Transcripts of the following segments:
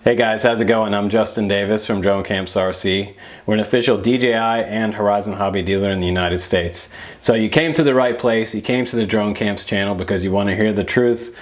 Hey guys, how's it going? I'm Justin Davis from Drone Camps RC. We're an official DJI and Horizon Hobby dealer in the United States. So you came to the right place. You came to the Drone Camps channel because you want to hear the truth,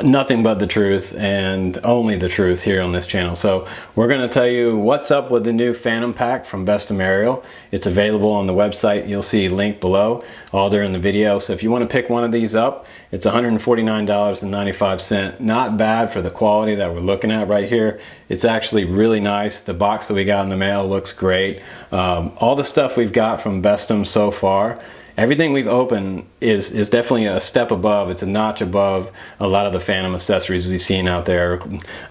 nothing but the truth, and only the truth here on this channel. So we're going to tell you what's up with the new Phantom Pack from Bestem Aerial. It's available on the website. You'll see a link below, all during the video. So if you want to pick one of these up, it's $149.95. Not bad for the quality that we're looking at right here. It's actually really nice. The box that we got in the mail looks great. All the stuff we've got from Bestem so far, everything we've opened is definitely a step above. It's a notch above a lot of the Phantom accessories we've seen out there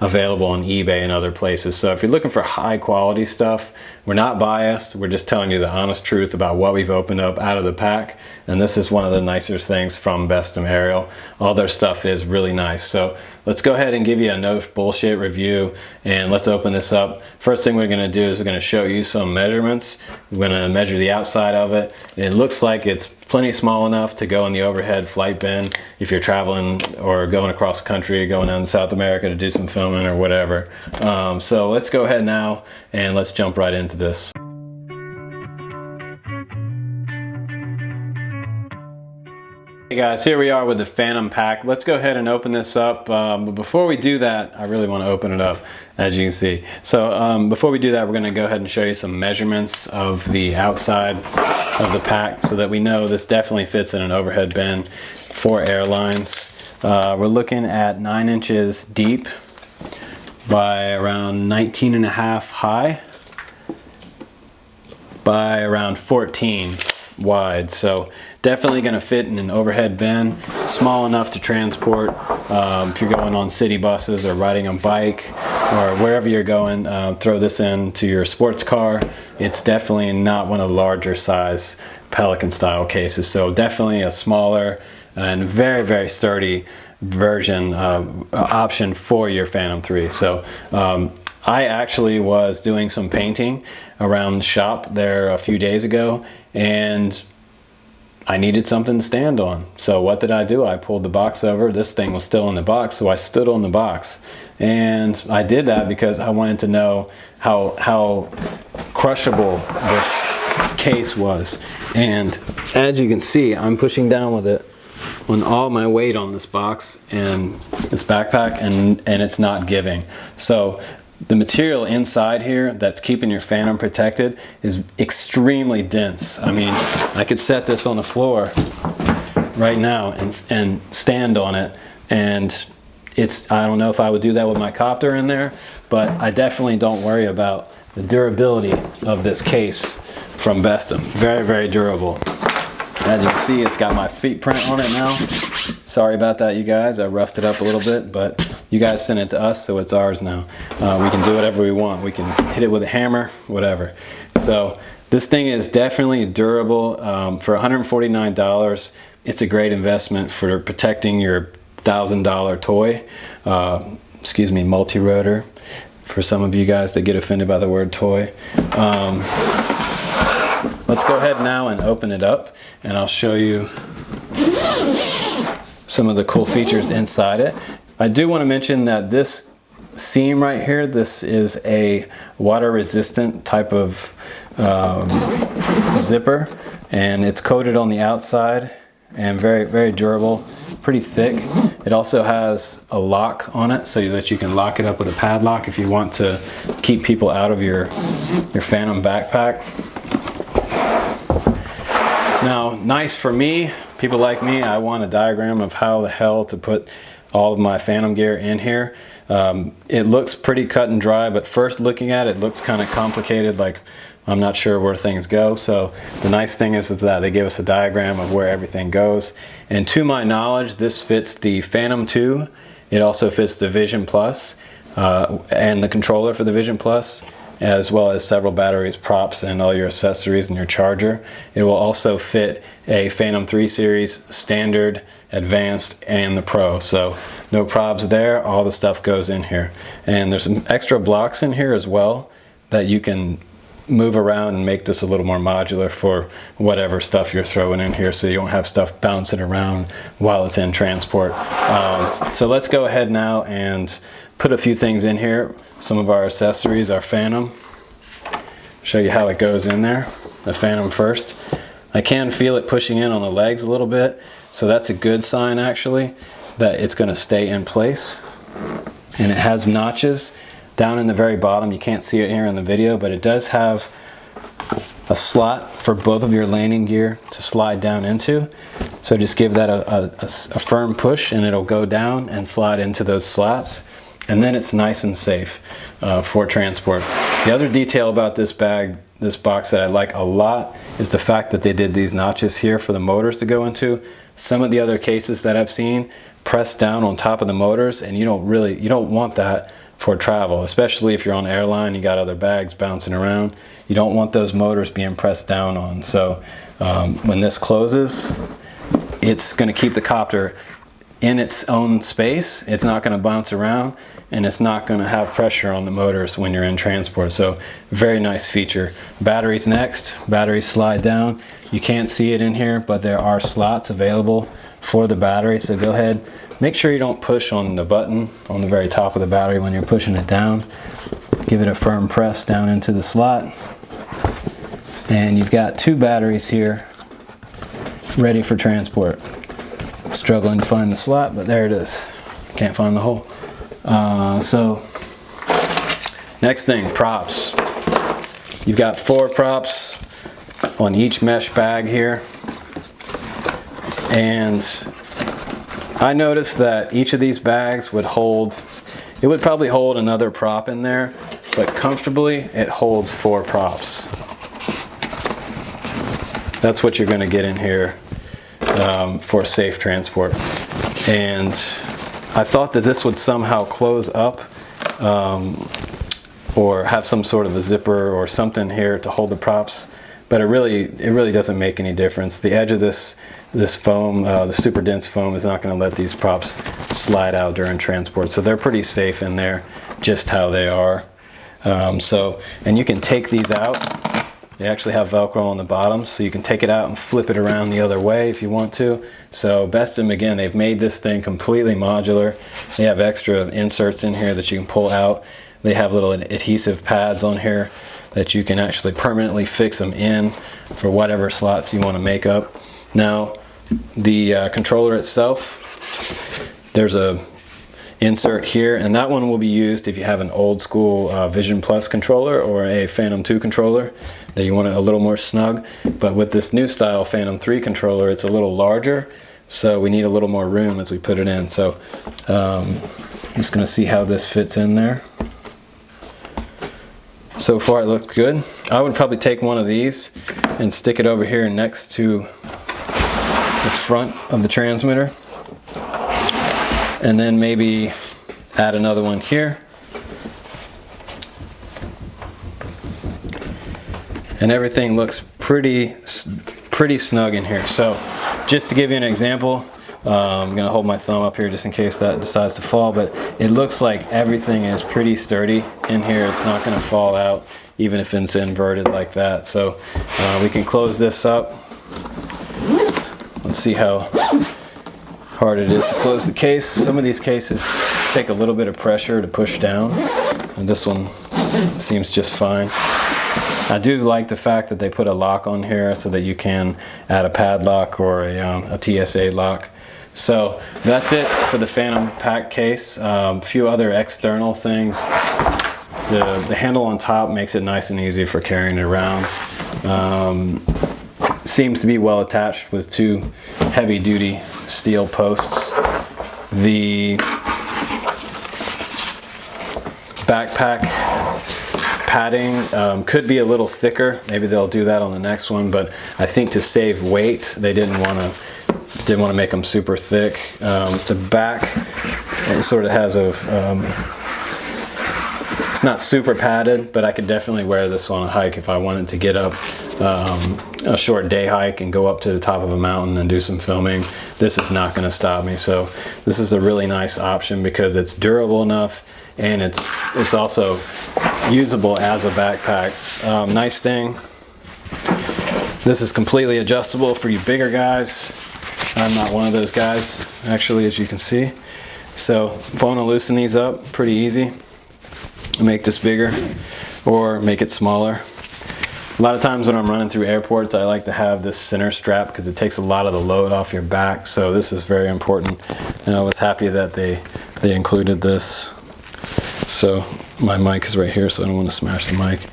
available on eBay and other places. So if you're looking for high quality stuff, we're not biased. We're just telling you the honest truth about what we've opened up out of the pack. And this is one of the nicer things from Bestem Aerial. All their stuff is really nice. So let's go ahead and give you a no bullshit review, and let's open this up. First thing we're going to do is we're going to show you some measurements. We're going to measure the outside of it. And it looks like it's plenty small enough to go in the overhead flight bin if you're traveling or going across the country, going down to South America to do some filming or whatever. So let's go ahead now and let's jump right into this. Hey guys, here we are with the Phantom Pack. Let's go ahead and open this up. But before we do that, I really want to open it up, as you can see. So before we do that, we're going to go ahead and show you some measurements of the outside of the pack so that we know this definitely fits in an overhead bin for airlines. We're looking at 9 inches deep by around 19.5 high by around 14 wide. So definitely going to fit in an overhead bin, small enough to transport if you're going on city buses or riding a bike or wherever you're going. Throw this into your sports car. It's definitely not one of the larger size Pelican style cases, so definitely a smaller and very, very sturdy version option for your Phantom 3. So I actually was doing some painting around the shop there a few days ago, and I needed something to stand on. So what did I do? I pulled the box over. This thing was still in the box, so I stood on the box. And I did that because I wanted to know how crushable this case was. And as you can see, I'm pushing down with it on all my weight on this box and this backpack, and it's not giving. So the material inside here that's keeping your Phantom protected is extremely dense. I mean, I could set this on the floor right now and stand on it, and I don't know if I would do that with my copter in there, but I definitely don't worry about the durability of this case from Bestem. Very, very durable. As you can see, it's got my feet print on it now. Sorry about that, you guys. I roughed it up a little bit, but you guys sent it to us, so it's ours now. We can do whatever we want. We can hit it with a hammer, whatever. So this thing is definitely durable. For $149, it's a great investment for protecting your $1,000 toy. Excuse me, multi-rotor. For some of you guys that get offended by the word toy. Let's go ahead now and open it up, and I'll show you some of the cool features inside it. I do want to mention that this seam right here, this is a water resistant type of zipper, and it's coated on the outside and very, very durable, pretty thick. It also has a lock on it so that you can lock it up with a padlock if you want to keep people out of your Phantom backpack. Now, nice for me, people like me, I want a diagram of how the hell to put all of my Phantom gear in here. It looks pretty cut and dry, but first looking at it, it looks kind of complicated, like I'm not sure where things go. So the nice thing is that they give us a diagram of where everything goes. And to my knowledge, this fits the Phantom 2. It also fits the Vision Plus and the controller for the Vision Plus, as well as several batteries, props, and all your accessories and your charger. It will also fit a Phantom 3 series, standard, advanced, and the Pro. So no probs there, all the stuff goes in here. And there's some extra blocks in here as well that you can move around and make this a little more modular for whatever stuff you're throwing in here, so you don't have stuff bouncing around while it's in transport. So let's go ahead now and put a few things in here. Some of our accessories, our Phantom. Show you how it goes in there. The Phantom first. I can feel it pushing in on the legs a little bit, so that's a good sign actually that it's going to stay in place. And it has notches down in the very bottom. You can't see it here in the video, but it does have a slot for both of your landing gear to slide down into. So just give that a firm push and it'll go down and slide into those slots. And then it's nice and safe for transport. The other detail about this bag, this box, that I like a lot is the fact that they did these notches here for the motors to go into. Some of the other cases that I've seen press down on top of the motors, and you don't want that for travel, especially if you're on airline, you got other bags bouncing around. You don't want those motors being pressed down on. So when this closes, it's going to keep the copter in its own space. It's not going to bounce around, and it's not going to have pressure on the motors when you're in transport. So very nice feature. Batteries next. Batteries slide down. You can't see it in here, but there are slots available for the battery. So go ahead, make sure you don't push on the button on the very top of the battery when you're pushing it down. Give it a firm press down into the slot. And you've got 2 batteries here ready for transport. Struggling to find the slot, but there it is. Can't find the hole. So next thing, props. You've got 4 props on each mesh bag here. And I noticed that each of these bags would hold, it would probably hold another prop in there, but comfortably it holds 4 props. That's what you're going to get in here for safe transport. And I thought that this would somehow close up or have some sort of a zipper or something here to hold the props, but it really doesn't make any difference. The edge of this foam, the super dense foam, is not going to let these props slide out during transport, so they're pretty safe in there just how they are. And you can take these out. They actually have Velcro on the bottom, so you can take it out and flip it around the other way if you want to. So Bestem, again, they've made this thing completely modular. They have extra inserts in here that you can pull out. They have little adhesive pads on here that you can actually permanently fix them in for whatever slots you want to make up. Now, the controller itself, there's a insert here, and that one will be used if you have an old school Vision Plus controller or a Phantom 2 controller that you want it a little more snug. But with this new style Phantom 3 controller, it's a little larger, so we need a little more room as we put it in. So I'm just going to see how this fits in there. So far it looks good. I would probably take one of these and stick it over here next to the front of the transmitter, and then maybe add another one here. And everything looks pretty snug in here. So just to give you an example, I'm gonna hold my thumb up here just in case that decides to fall, but it looks like everything is pretty sturdy in here. It's not gonna fall out even if it's inverted like that. So we can close this up. Let's see how hard it is to close the case. Some of these cases take a little bit of pressure to push down, and this one seems just fine. I do like the fact that they put a lock on here so that you can add a padlock or a TSA lock. So that's it for the Phantom pack case. A few other external things. The handle on top makes it nice and easy for carrying it around. Seems to be well attached with 2 heavy-duty steel posts. The backpack padding could be a little thicker. Maybe they'll do that on the next one, but I think to save weight, they didn't want to make them super thick. The back, it sort of has it's not super padded, but I could definitely wear this on a hike if I wanted to get up a short day hike and go up to the top of a mountain and do some filming. This is not going to stop me. So this is a really nice option because it's durable enough, and it's also usable as a backpack. Nice thing, this is completely adjustable for you bigger guys. I'm not one of those guys, actually, as you can see. So if I want to loosen these up, pretty easy. Make this bigger or make it smaller. A lot of times when I'm running through airports, I like to have this center strap because it takes a lot of the load off your back. So this is very important. And I was happy that they included this. So my mic is right here, so I don't want to smash the mic.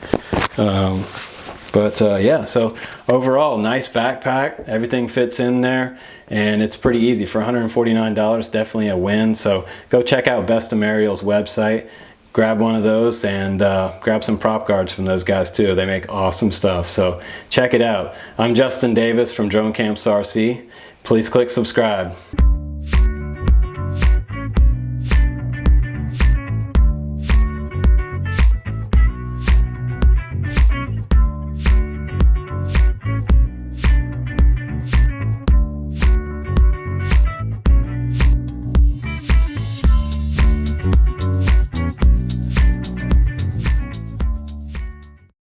Yeah, so overall, nice backpack. Everything fits in there, and it's pretty easy. For $149, definitely a win. So go check out Best of Mariel's website. Grab one of those and grab some prop guards from those guys too. They make awesome stuff, so check it out. I'm Justin Davis from Drone Camps RC. Please click subscribe.